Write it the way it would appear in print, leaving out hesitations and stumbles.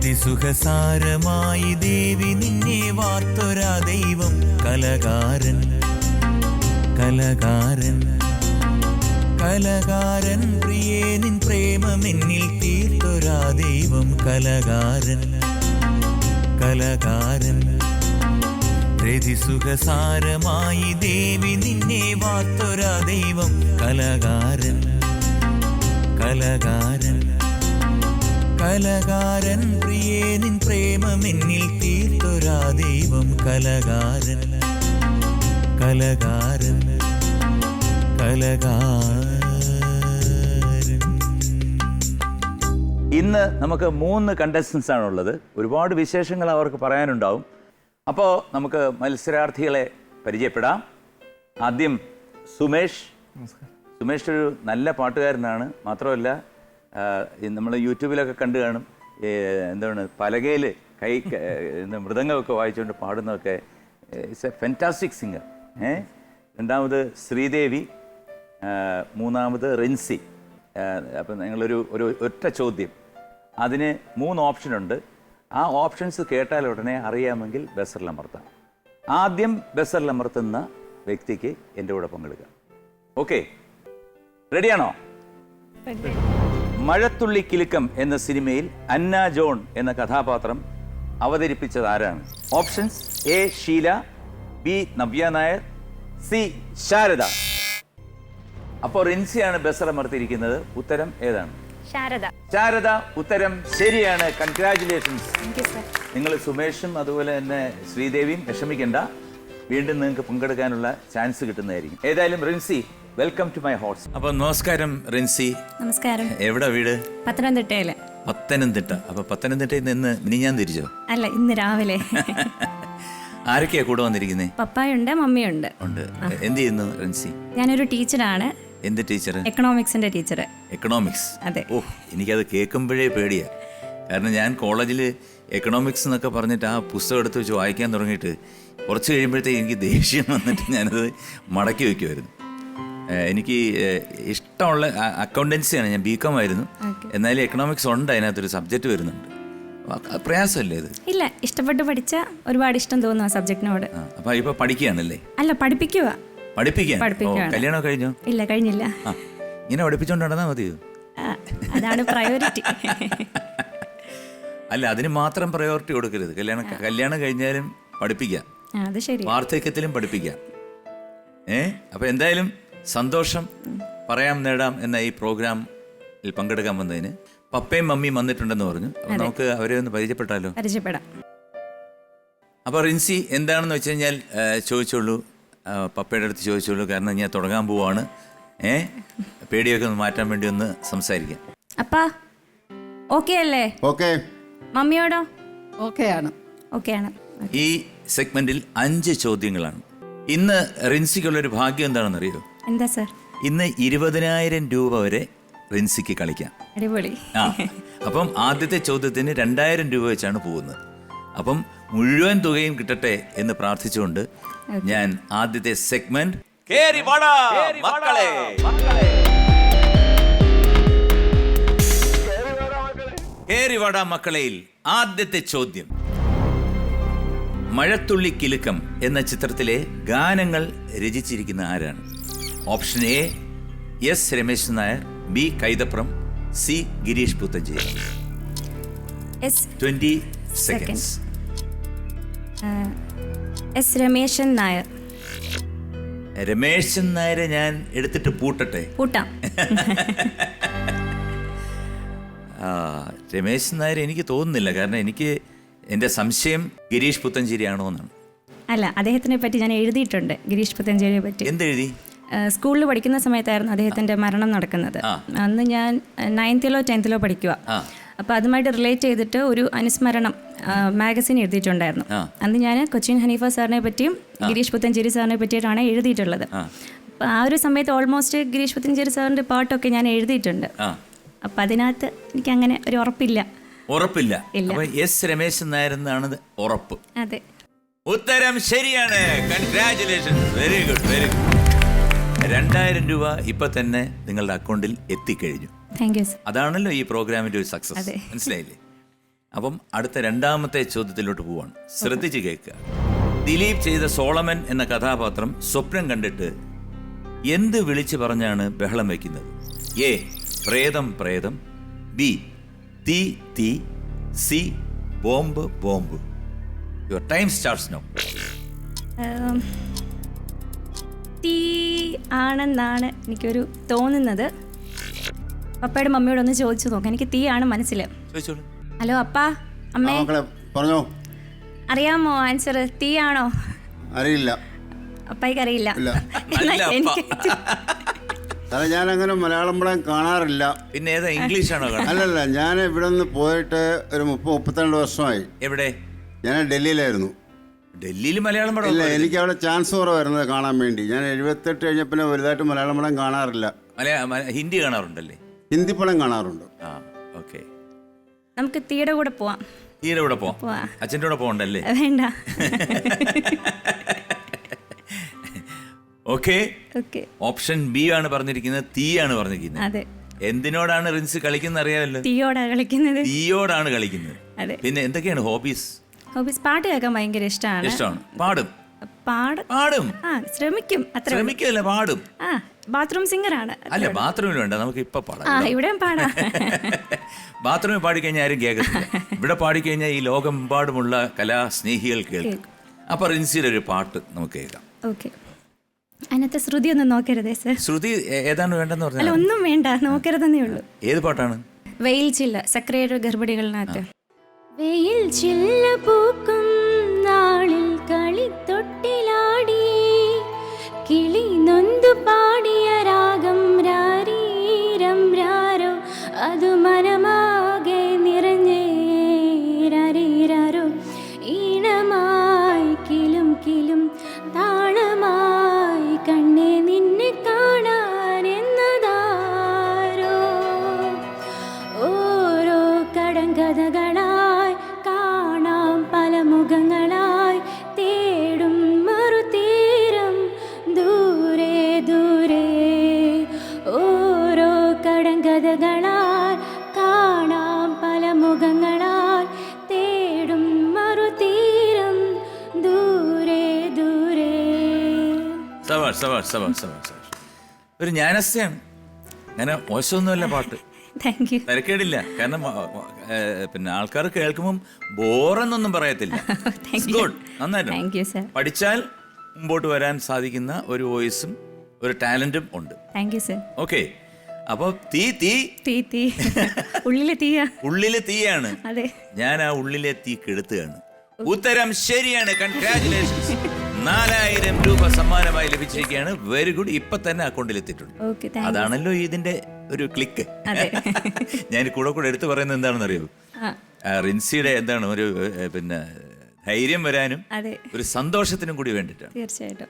രതിസുഖസാരമായി ദേവി നിന്നെ വാർത്തൊരാ ദൈവം കലകാരൻ കലകാരൻ കലകാരൻ പ്രിയേ നിൻ പ്രേമമെന്നിൽ തീർത്തൊരാ ദൈവം കലകാരൻ കലകാരൻ രതിസുഖസാരമായി ദേവി നിന്നെ വാർത്തൊരാ ദൈവം കലകാരൻ കലകാരൻ കലകാരൻ പ്രിയേ നിൻ പ്രേമമെന്നിൽ തീർത്തൊരാ ദൈവം കലകാരൻ കലകാരൻ കലകാരൻ. ഇന്ന് നമുക്ക് 3 കണ്ടസ്റ്റൻസ് ആണുള്ളത്. ഒരുപാട് വിശേഷങ്ങൾ അവർക്ക് പറയാനുണ്ടാവും. അപ്പോൾ നമുക്ക് മത്സരാർത്ഥികളെ പരിചയപ്പെടാം. ആദ്യം സുമേഷ്. സുമേഷ് ഒരു നല്ല പാട്ടുകാരനാണ്. മാത്രമല്ല നമ്മൾ യൂട്യൂബിലൊക്കെ കണ്ടു കാണും, എന്താണ് പലകയിൽ മൃദംഗമൊക്കെ വായിച്ചുകൊണ്ട് പാടുന്നതൊക്കെ. It's a fantastic singer. രണ്ടാമത് ശ്രീദേവി, മൂന്നാമത് റിൻസി. അപ്പം നിങ്ങളൊരു ഒറ്റ ചോദ്യം, അതിന് 3 ഓപ്ഷനുണ്ട്. ആ ഓപ്ഷൻസ് കേട്ടാൽ ഉടനെ അറിയാമെങ്കിൽ ബസറിലമർത്താം. ആദ്യം ബസറിലമർത്തുന്ന വ്യക്തിക്ക് എൻ്റെ കൂടെ പങ്കെടുക്കാം. ഓക്കെ, റെഡിയാണോ? മഴത്തുള്ളി കിലുക്കം എന്ന സിനിമയിൽ അന്ന ജോൺ എന്ന കഥാപാത്രം അവതരിപ്പിച്ചത് ആരാണ്? Options: A Sheela, B Navya Nair, C Sharada. അപ്പോൾ റിൻസിയാണ് ബസറമർത്തിയിരിക്കുന്നത്. ഉത്തരം ഏതാണ്? ശാരദ. ശാരദ ഉത്തരം ശരിയാണ്. കൺഗ്രാറ്റുലേഷൻസ്. നിങ്ങൾ സുമേഷും അതുപോലെ തന്നെ ശ്രീദേവിയും വിഷമിക്കണ്ട, വീണ്ടും നിങ്ങൾക്ക് പങ്കെടുക്കാനുള്ള ചാൻസ് കിട്ടുന്നതായിരിക്കും. ഏതായാലും റിൻസി, വെൽക്കം ടു മൈ ഹോട്ട്സ്. അപ്പൊ നമസ്കാരം റിൻസി. നമസ്കാരം. എവിടെ വീട്? പത്തനംതിട്ടയില്. പത്തനംതിട്ട. അപ്പൊ പത്തനംതിട്ടയിൽ നിന്ന് ഞാൻ തിരിച്ചോ? അല്ല, ഇന്ന് രാവിലെ. ആരൊക്കെയാ കൂടെ വന്നിരിക്കുന്നേ? പപ്പായുണ്ട്, മമ്മിയുണ്ട്. ഉണ്ട്. എന്ത് ചെയ്യുന്നു റിൻസി? ഞാനൊരു ടീച്ചറാണ്. എന്ത് ടീച്ചർ? എക്കണോമിക്സിന്റെ ടീച്ചർ. എക്കണോമിക്സ്? അതെ. ഓ, എനിക്കത് കേൾക്കുമ്പോഴേ പേടിയാ. കാരണം ഞാൻ കോളേജിൽ എക്കണോമിക്സ് എന്നൊക്കെ പറഞ്ഞിട്ട് ആ പുസ്തകം എടുത്ത് വെച്ച് വായിക്കാൻ തുടങ്ങിയിട്ട് കുറച്ച് കഴിയുമ്പോഴത്തേക്ക് എനിക്ക് ദേഷ്യം വന്നിട്ട് ഞാനത് മടക്കി വയ്ക്കുമായിരുന്നു. എനിക്ക് ഇഷ്ടമുള്ള അക്കൗണ്ടൻസിയാണ്. ഞാൻ BCom ആയിരുന്നു. എന്നാലും എക്കണോമിക്സ് ഉണ്ട്, അതിനകത്തൊരു സബ്ജക്റ്റ് വരുന്നുണ്ട്. പ്രയാസമല്ലേ ഇത്? ഇല്ല, ഇഷ്ടപ്പെട്ട് പഠിച്ച ഒരുപാട് ഇഷ്ടം തോന്നുന്നു ആ സബ്ജക്റ്റിനോട്. അപ്പൊ ഇപ്പൊ പഠിക്കുകയാണല്ലേ? അല്ല, പഠിപ്പിക്കുക. പഠിപ്പിക്കാൻ? കല്യാണം കഴിഞ്ഞോ? ഇല്ല, കഴിഞ്ഞില്ല. ഇങ്ങനെ പഠിപ്പിച്ചോണ്ട് നടന്നാ മതിയോ? അതാണ് പ്രയോറിറ്റി. അല്ല, അതിന് മാത്രം പ്രയോറിറ്റി കൊടുക്കരുത്. കല്യാണം കഴിഞ്ഞാലും പഠിപ്പിക്കാം, അത് ശരി, വാർദ്ധക്യത്തിലും പഠിപ്പിക്കാം. അപ്പൊ എന്തായാലും സന്തോഷം. പറയാം നേടാം എന്ന ഈ പ്രോഗ്രാമിൽ പങ്കെടുക്കാൻ വന്നതിന്. പപ്പയും മമ്മിയും വന്നിട്ടുണ്ടെന്ന് പറഞ്ഞു. അപ്പൊ നമുക്ക് അവരെ ഒന്ന് പരിചയപ്പെട്ടാലോ? പരിചയപ്പെടാം. അപ്പൊ റിൻസി എന്താണെന്ന് വെച്ച് കഴിഞ്ഞാൽ ചോദിച്ചോളൂ, പപ്പയുടെ അടുത്ത് ചോദിച്ചോളൂ. കാരണം ഞാൻ തുടങ്ങാൻ പോവാണ്. പേടിയൊക്കെ ഒന്ന് മാറ്റാൻ വേണ്ടി ഒന്ന് സംസാരിക്കാം. അപ്പാ ഓക്കെ അല്ലേ? ഓക്കെ. മമ്മിയോടോ? ഓക്കെ ആണ്. ഓക്കെ ആണ്. ഈ സെഗ്മെന്റിൽ 5 ചോദ്യങ്ങളാണ്. ഇന്ന് റിൻസിക്കുള്ളൊരു ഭാഗ്യം എന്താണെന്ന് അറിയോ? എന്താ സർ? ഇന്ന് 20,000 രൂപ വരെ റിൻസിക്ക് കളിക്കാം. അടിപൊളി. അപ്പം ആദ്യത്തെ ചോദ്യത്തിന് 2,000 രൂപ വെച്ചാണ് പോകുന്നത്. അപ്പം മുഴുവൻ തുകയും കിട്ടട്ടെ എന്ന് പ്രാർത്ഥിച്ചുകൊണ്ട് ഞാൻ ആദ്യത്തെ സെഗ്മെന്റ് കേറി വാടാ മക്കളെയിൽ ആദ്യത്തെ ചോദ്യം: മഴത്തുള്ളി കിലുക്കം എന്ന ചിത്രത്തിലെ ഗാനങ്ങൾ രചിച്ചിരിക്കുന്ന ആരാണ്? Option A S Rameshan Nair, B Kaithapram, C Gireesh Puthenchery. 20 seconds. S Rameshan Nair. Rameshan നായരെ ഞാൻ എടുത്തിട്ട് പൂട്ടട്ടെ? പൂട്ടാം. രമേശൻ നായർ എനിക്ക് തോന്നുന്നില്ല. കാരണം എനിക്ക് എൻ്റെ സംശയം ഗിരീഷ് പുത്തഞ്ചേരി ആണോ എന്നാണ്. അല്ല, അദ്ദേഹത്തിനെ പറ്റി ഞാൻ എഴുതിയിട്ടുണ്ട്, ഗിരീഷ് പുത്തഞ്ചേരിയെ പറ്റി. എന്തെഴുതി? സ്കൂളിൽ പഠിക്കുന്ന സമയത്തായിരുന്നു അദ്ദേഹത്തിൻ്റെ മരണം നടക്കുന്നത്. അന്ന് ഞാൻ 9th or 10th പഠിക്കുക. അപ്പോൾ അതുമായിട്ട് റിലേറ്റ് ചെയ്തിട്ട് ഒരു അനുസ്മരണം മാഗസിൻ എഴുതിയിട്ടുണ്ടായിരുന്നു. അന്ന് ഞാൻ കൊച്ചിൻ ഹനീഫ സാറിനെ പറ്റിയും ഗിരീഷ് പുത്തഞ്ചേരി സാറിനെ പറ്റിയിട്ടാണ് എഴുതിയിട്ടുള്ളത്. അപ്പോൾ ആ ഒരു സമയത്ത് ഓൾമോസ്റ്റ് ഗിരീഷ് പുത്തഞ്ചേരി സാറിൻ്റെ പാട്ടൊക്കെ ഞാൻ എഴുതിയിട്ടുണ്ട്. അപ്പം അതിനകത്ത് എനിക്ക് അങ്ങനെ ഒരു ഉറപ്പില്ല. എസ് രമേശൻ നായർ എന്നാണ് ഉറപ്പ്. അതെ, ഉത്തരം ശരിയാണ്. Congratulations. Very good, very good. 2,000 രൂപ ഇപ്പൊ തന്നെ നിങ്ങളുടെ അക്കൗണ്ടിൽ എത്തിക്കഴിഞ്ഞു. Thank you sir. അതാണല്ലോ ഈ പ്രോഗ്രാമിന്റെ ഒരു സക്സസ്. മനസ്സിലായില്ലേ? അപ്പം അടുത്ത രണ്ടാമത്തെ ചോദ്യത്തിലോട്ട് പോവാണ്. ശ്രദ്ധിച്ച് കേൾക്കുക. ദിലീപ് ചെയ്ത സോളമൻ എന്ന കഥാപാത്രം സ്വപ്നം കണ്ടിട്ട് എന്ത് വിളിച്ചു പറഞ്ഞാണ് ബഹളം വയ്ക്കുന്നത്? എ പ്രേതം പ്രേതം, ബി തീ തീ, C bomb bomb. Your time starts now. തീ ആണെന്നാണ് എനിക്കൊരു തോന്നുന്നത്. പപ്പയുടെ മമ്മിയോടൊന്ന് ചോദിച്ചു നോക്കാം. എനിക്ക് തീ ആണ് മനസ്സിൽ. ചോദിച്ചോളൂ. ഹലോ അപ്പാ, അമ്മേ, പറഞ്ഞോ. അറിയാമോ ആൻസർ? തീ ആണോ? അറിയില്ല. അപ്പായിക്ക് അറിയില്ല. എനിക്ക് അല്ല, ഞാൻ അങ്ങനെ മലയാളം പടം കാണാറില്ല. പിന്നെ ഏതാ, ഇംഗ്ലീഷ് ആണോ? അല്ലല്ല, ഞാൻ ഇവിടെ നിന്ന് പോയിട്ട് ഒരു 30-32 വർഷമായി. എവിടെ? ഞാൻ ഡൽഹിയിലായിരുന്നു. ഡൽഹിയിൽ മലയാളം പടം ഇല്ല, എനിക്ക് അവിടെ ചാൻസ് കുറവായിരുന്നത് കാണാൻ വേണ്ടി. ഞാൻ 78 കഴിഞ്ഞപ്പോൾ വലുതായിട്ട് മലയാളം പടം കാണാറില്ല. ഹിന്ദി കാണാറുണ്ടല്ലേ? ഹിന്ദി പടം കാണാറുണ്ട്. ആ, ഓക്കെ. നമുക്ക് തീയുടെ കൂടെ പോവാം. തീയുടെ കൂടെ പോവാം. അച്ഛൻ്റെ കൂടെ പോകണ്ടല്ലേ? വേണ്ട. ഓക്കെ. ഓക്കെ. ഓപ്ഷൻ ബി ആണ് പറഞ്ഞിരിക്കുന്നത്, തീ ആണ് പറഞ്ഞിരിക്കുന്നത്. അതെ. എന്തിനോടാണ് റിൻസ് കളിക്കുന്നത് അറിയാമല്ലോ? തീയോടാ കളിക്കുന്നത്. തീയോടാണ് കളിക്കുന്നത്. അതെ. പിന്നെ എന്തൊക്കെയാണ് ഹോബീസ്? ഹോബീസ് പാട്ട് കേൾക്കാൻ ഭയങ്കര ഇഷ്ടമാണ്. പാടും? പാടും. ശ്രമിക്കും. ശ്രമിക്കല്ല, പാടും. ബാത്റൂം സിംഗർ ആണ്. അല്ല, ബാത്റൂമിൽ വേണ്ട, നമുക്ക് ഇപ്പൊ പാടാം. ഇവിടെ പാടാം. ബാത്റൂമിൽ പാടിക്കഴിഞ്ഞാൽ ആരും കേൾക്കത്തില്ല. ഇവിടെ പാടിക്കഴിഞ്ഞാൽ ഈ ലോകമെമ്പാടുമുള്ള കലാസ്നേഹികൾ കേൾക്കും. അപ്പൊ റിൻസിയുടെ ഒരു പാട്ട് നമുക്ക് കേൾക്കാം. ഓക്കെ. അതിനകത്ത് ശ്രുതി ഒന്നും നോക്കരുതേ സർ. ശ്രുതി ഏതാണ് വേണ്ടെന്ന് പറഞ്ഞാൽ? അല്ല, ഒന്നും വേണ്ട, നോക്കരുതെന്നേ ഉള്ളൂ. ഏത് പാട്ടാണ്? വെയിൽ ചില്ല, സക്രിയ ഗർഭിണികളിനകത്ത്. വെയിൽ ചില്ല പൂക്കും നാളിൽ കളിത്തൊട്ടിലാടി കിളി നൊന്തു പാടിയ രാഗം രാരീരം രാരോ അത് മനമാകെ നിറഞ്ഞേ രാരീരാരോ ഈണമായി കിലും കിലും താളമായി കണ്ണേ നിന്നെ കാണാൻ എന്നതാരോ ഓരോ കടങ്കഥകളായി കാണാം പല മുഖങ്ങളായി തേടും മറുതീരം ദൂരെ ദൂരെ ഓരോ കടങ്കഥകളായി കാണാം പല മുഖങ്ങളായി തേടും മറുതീരം ദൂരെ ദൂരെ. ഒരു ജ്ഞാനസ്ഥയാണ്. അങ്ങനെ മോശമൊന്നുമല്ല പാട്ട്. Thank you. തിരക്കേടില്ല. കാരണം പിന്നെ ആൾക്കാർ കേൾക്കുമ്പം ബോറെന്നൊന്നും പറയത്തില്ല. നന്നായിട്ട് പഠിച്ചാൽ മുമ്പോട്ട് വരാൻ സാധിക്കുന്ന ഒരു വോയിസും ഒരു ടാലന്റും ഉണ്ട്. Thank you sir. ഓക്കെ. അപ്പൊ തീ തീ തീ തീ ഉള്ളിലെ തീയാ. ഉള്ളിലെ തീയാണ്. അതെ. ഞാൻ ആ ഉള്ളിലെ തീ കെടുത്തുകയാണ്. ഉത്തരം ശരിയാണ്. കൺഗ്രാറ്റുലേഷൻസ്. 4000 രൂപ സമ്മാനമായി ലഭിച്ചിരിക്കുകയാണ്. Very good. ഇപ്പൊ തന്നെ അക്കൗണ്ടിൽ എത്തിയിട്ടുണ്ട്. അതാണല്ലോ ഇതിന്റെ ഒരു ക്ലിക്ക്. ഞാൻ കൂടെ എടുത്തു പറയുന്നത് എന്താണെന്ന് അറിയോ? റിൻസിയുടെ എന്താണ് ഒരു പിന്നെ ധൈര്യം വരാനും ഒരു സന്തോഷത്തിനും കൂടി വേണ്ടിയിട്ടാണ്. തീർച്ചയായിട്ടും.